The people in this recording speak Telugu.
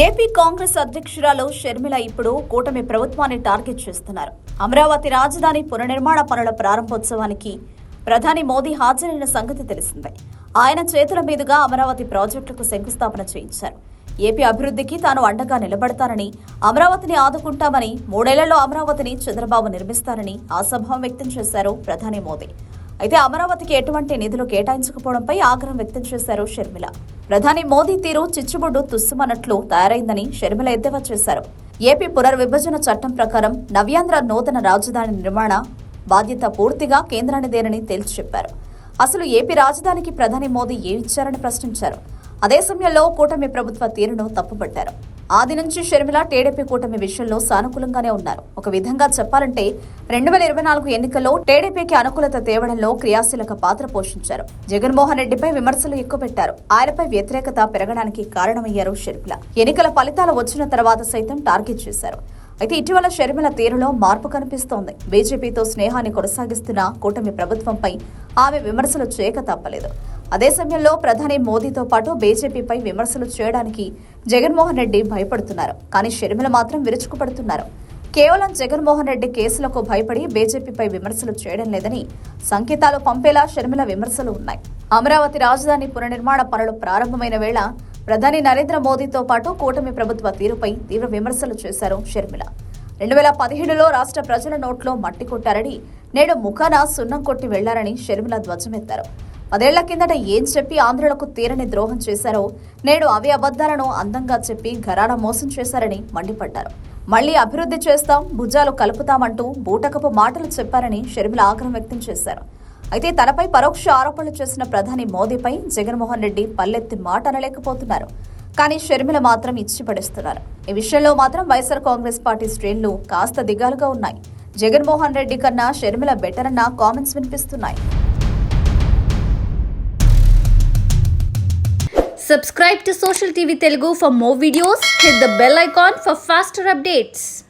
ఏపీ కాంగ్రెస్ అధ్యక్షురాలు షర్మిల ఇప్పుడు కూటమి ప్రభుత్వాన్ని టార్గెట్ చేస్తున్నారు. అమరావతి రాజధాని పునర్నిర్మాణ పనుల ప్రారంభోత్సవానికి ప్రధాని మోదీ హాజరైన సంగతి తెలిసిందే. ఆయన చేతుల మీదుగా అమరావతి ప్రాజెక్టులకు శంకుస్థాపన చేయించారు. ఏపీ అభివృద్ధికి తాను అండగా నిలబడతానని, అమరావతిని ఆదుకుంటామని, 3 ఏళ్లలో అమరావతిని చంద్రబాబు నిర్మిస్తారని ఆశాభావం వ్యక్తం చేశారు ప్రధాని మోదీ. అయితే అమరావతికి ఎటువంటి నిధులు కేటాయించకపోవడంపై ఆగ్రహం వ్యక్తం చేశారు షర్మిల. ప్రధాని మోదీ తీరు చిచ్చుబుడ్డు తుస్సుమన్నట్లు తయారైందని షర్మిల ఎద్దేవా చేశారు. ఏపీ పునర్విభజన చట్టం ప్రకారం నవ్యాంధ్ర నూతన రాజధాని నిర్మాణ బాధ్యత పూర్తిగా కేంద్రానిదేనని తేల్చి చెప్పారు. అసలు ఏపీ రాజధానికి ప్రధాని మోదీ ఏమిచ్చారని ప్రశ్నించారు. అదే సమయంలో కూటమి ప్రభుత్వ తీరును తప్పుపట్టారు. ఆది నుంచి షర్మిల టీడీపీ కూటమి విషయంలో సానుకూలంగానే ఉన్నారు. ఒక విధంగా చెప్పాలంటే 2024 ఎన్నికల్లో టీడీపీకి అనుకూలత తేవడంలో క్రియాశీలక పాత్ర పోషించారు. జగన్మోహన్ రెడ్డిపై విమర్శలు ఎక్కువపెట్టారు. ఆయనపై వ్యతిరేకత పెరగడానికి కారణమయ్యారు షర్మిల. ఎన్నికల ఫలితాలు వచ్చిన తర్వాత సైతం టార్గెట్ చేశారు. అయితే ఇటీవల షర్మిల తీరులో మార్పు కనిపిస్తోంది. బీజేపీతో స్నేహాన్ని కొనసాగిస్తున్న కూటమి ప్రభుత్వంపై ఆమె విమర్శలు చేయక తప్పలేదు. అదే సమయంలో ప్రధాని మోదీతో పాటు బీజేపీపై విమర్శలు చేయడానికి జగన్మోహన్ రెడ్డి భయపడుతున్నారు. కానీ షర్మిల మాత్రం విరుచుకుపడుతున్నారు. కేవలం జగన్మోహన్ రెడ్డి కేసులకు భయపడి బీజేపీపై విమర్శలు చేయడం లేదని సంకేతాలు పంపేలా షర్మిల విమర్శలు ఉన్నాయి. అమరావతి రాజధాని పునర్నిర్మాణ పనులు ప్రారంభమైన వేళ ప్రధాని నరేంద్ర మోదీతో పాటు కూటమి ప్రభుత్వ తీరుపై తీవ్ర విమర్శలు చేశారు షర్మిల. 2017లో రాష్ట్ర ప్రజల నోట్లో మట్టి కొట్టారని, నేడు ముఖాన సున్నం కొట్టి వెళ్లారని షర్మిల ధ్వజమెత్తారు. 10 ఏళ్ల కిందట ఏం చెప్పి ఆంధ్రులకు తీరని ద్రోహం చేశారో నేడు అవి అబద్దాలను అందంగా చెప్పి ఘరానా మోసం చేశారని మండిపడ్డారు. మళ్లీ అభివృద్ధి చేస్తాం, భుజాలు కలుపుతామంటూ బూటకపు మాటలు చెప్పారని షర్మిల ఆగ్రహం వ్యక్తం చేశారు. అయితే తనపై పరోక్ష ఆరోపణలు చేసిన ప్రధాని మోదీపై జగన్మోహన్ రెడ్డి పల్లెత్తి మాట అనలేకపోతున్నారు. కానీ షర్మిల మాత్రం ఇచ్చిపడేస్తున్నారు. ఈ విషయంలో మాత్రం వైఎస్ఆర్ కాంగ్రెస్ పార్టీ శ్రేణులు కాస్త దిగాలుగా ఉన్నాయి. జగన్మోహన్ రెడ్డి కన్నా షర్మిల బెటర్ అన్న కామెంట్స్ వినిపిస్తున్నాయి. Subscribe to Social TV Telugu for more videos. Hit the bell icon for faster updates.